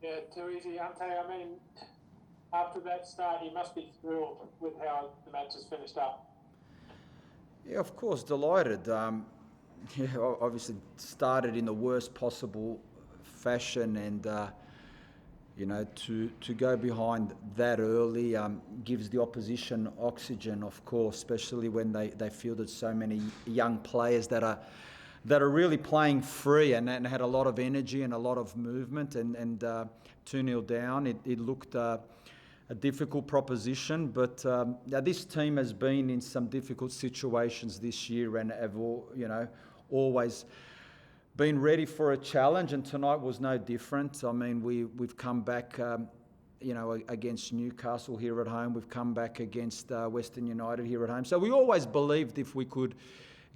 Yeah, too easy, Ante. I mean, after that start, you must be thrilled with how the match has finished up. Yeah, of course, delighted. Yeah, obviously started in the worst possible fashion, and to go behind that early gives the opposition oxygen, of course, especially when they fielded so many young players that are really playing free and had a lot of energy and a lot of movement. And 2-0 down, it looked a difficult proposition, but this team has been in some difficult situations this year and have always been ready for a challenge, and tonight was no different. I mean, we've come back, against Newcastle here at home. We've come back against Western United here at home. So we always believed if we could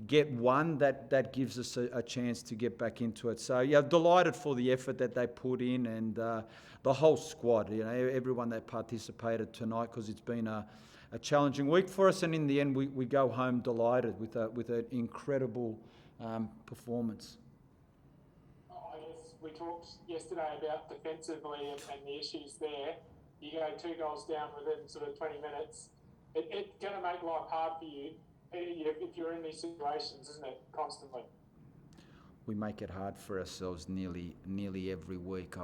get one, that gives us a chance to get back into it. So yeah, delighted for the effort that they put in, and the whole squad. Everyone that participated tonight, because it's been a challenging week for us, and in the end we go home delighted with an incredible performance. I guess we talked yesterday about defensively and the issues there. You go 2 goals down within sort of 20 minutes. It's going to make life hard for you if you're in these situations, isn't it? Constantly. We make it hard for ourselves nearly every week.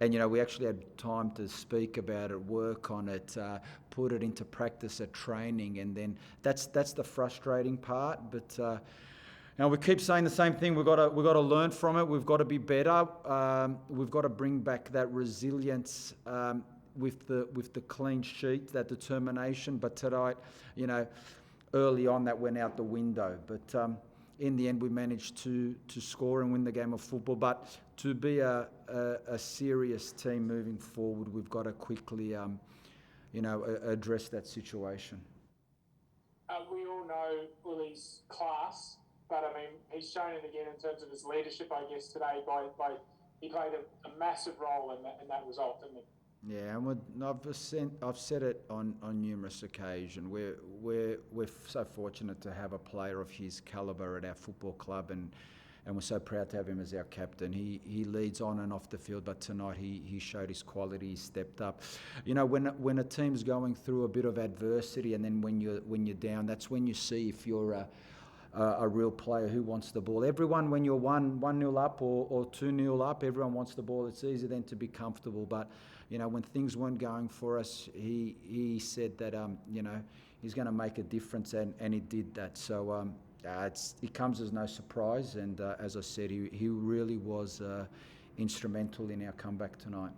And we actually had time to speak about it, work on it, put it into practice at training, and then that's the frustrating part. But we keep saying the same thing. We've got to learn from it. We've got to be better. We've got to bring back that resilience with the clean sheet, that determination. But tonight, early on, that went out the window. But in the end, we managed to score and win the game of football. But to be a serious team moving forward, we've got to quickly, address that situation. We all know Willie's class, but I mean, he's shown it again in terms of his leadership, I guess, today. By he played a massive role in that result, didn't he? Yeah, and I've said it on numerous occasions. We're so fortunate to have a player of his calibre at our football club, and we're so proud to have him as our captain. He leads on and off the field, but tonight he showed his quality. He stepped up. When a team's going through a bit of adversity, and then when you're down, that's when you see if you're a real player who wants the ball. Everyone, when you're 1-0 up or 2-0 up, everyone wants the ball. It's easy then to be comfortable. But when things weren't going for us, he said that he's going to make a difference, and he did that. So it comes as no surprise. And as I said, he really was instrumental in our comeback tonight.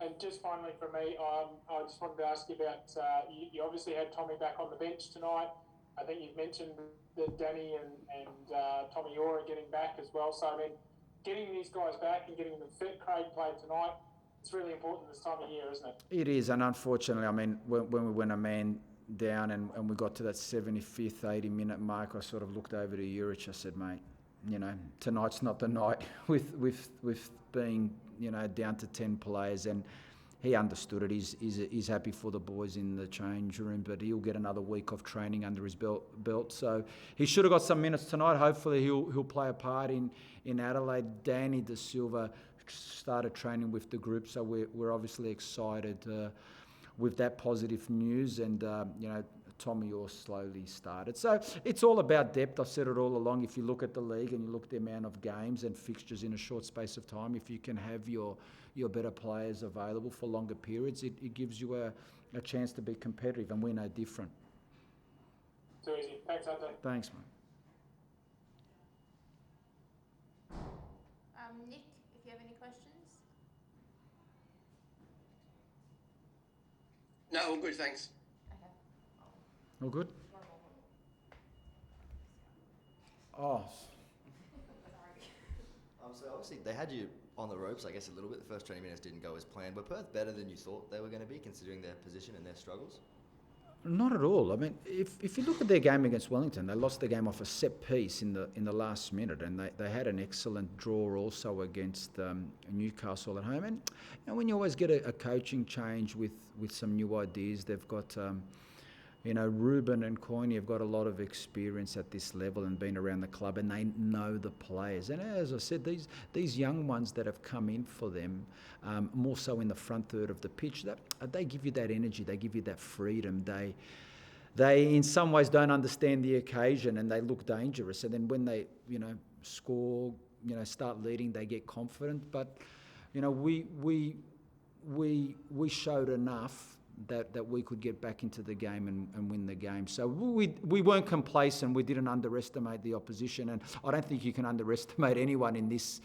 And just finally for me, I just wanted to ask you about, you obviously had Tommy back on the bench tonight. I think you've mentioned that Danny and Tommy Orr are getting back as well. So, I mean, getting these guys back and getting them fit, Craig played tonight, it's really important this time of year, isn't it? It is, and unfortunately, I mean, when we went a man down and we got to that 75th, 80-minute mark, I sort of looked over to Juric. I said, mate, tonight's not the night with being, down to 10 players. And he understood it. He's happy for the boys in the change room, but he'll get another week of training under his belt. So he should have got some minutes tonight. Hopefully he'll play a part in Adelaide. Danny De Silva started training with the group, so we're obviously excited with that positive news. And Tommy Orr slowly started. So it's all about depth. I've said it all along. If you look at the league and you look at the amount of games and fixtures in a short space of time, if you can have your better players available for longer periods, it gives you a chance to be competitive, and we're no different. Too easy. Thanks, Ante. Thanks, mate. Nick, if you have any questions? No, all good, thanks. Okay. All good? Oh. So obviously they had you on the ropes, I guess, a little bit. The first 20 minutes didn't go as planned. Were Perth better than you thought they were going to be, considering their position and their struggles? Not at all. I mean, if you look at their game against Wellington, they lost the game off a set piece in the last minute, and they had an excellent draw also against Newcastle at home. And when you always get a coaching change with some new ideas, they've got You know, Ruben and Coyne have got a lot of experience at this level and been around the club, and they know the players. And as I said, these young ones that have come in for them, more so in the front third of the pitch, they give you that energy, they give you that freedom. They in some ways don't understand the occasion, and they look dangerous. And then when they, score, start leading, they get confident. But, we showed enough that we could get back into the game and win the game. So we weren't complacent. We didn't underestimate the opposition, and I don't think you can underestimate anyone in this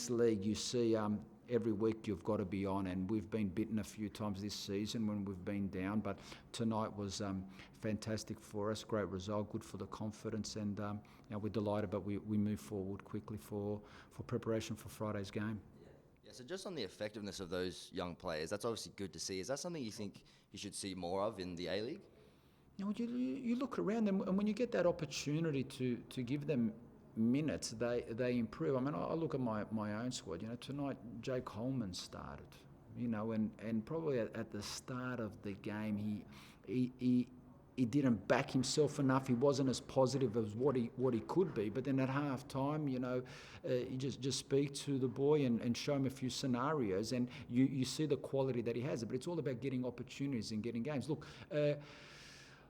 league. You see, every week you've got to be on, and we've been bitten a few times this season when we've been down. But tonight was fantastic for us. Great result, good for the confidence, and we're delighted. But we move forward quickly for preparation for Friday's game. Yeah, so just on the effectiveness of those young players, that's obviously good to see. Is that something you think you should see more of in the A-League? You look around them, and when you get that opportunity to give them minutes, they improve. I mean, I look at my own squad. Tonight Jake Holman started. And probably at the start of the game, he didn't back himself enough. He wasn't as positive as what he could be. But then at half time, you just speak to the boy and show him a few scenarios, and you see the quality that he has. But it's all about getting opportunities and getting games. Look,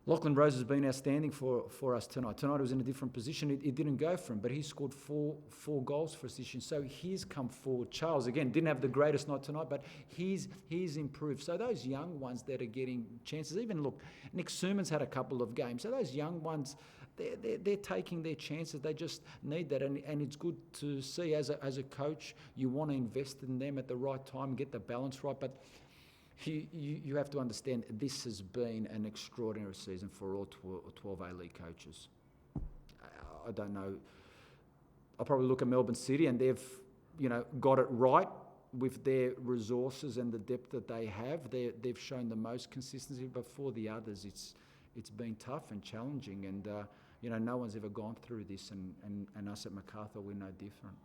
Lachlan Rose has been outstanding for us tonight. Tonight he was in a different position. It didn't go for him, but he scored four goals for us this year. So he's come forward. Charles, again, didn't have the greatest night tonight, but he's improved. So those young ones that are getting chances, even look, Nick Suman's had a couple of games. So those young ones, they're taking their chances. They just need that, and it's good to see as a coach, you want to invest in them at the right time, get the balance right, but you have to understand this has been an extraordinary season for all 12 A-League coaches. I don't know. I'll probably look at Melbourne City, and they've got it right with their resources and the depth that they have. They've shown the most consistency, but for the others, it's been tough and challenging, and no one's ever gone through this, and us at MacArthur, we're no different.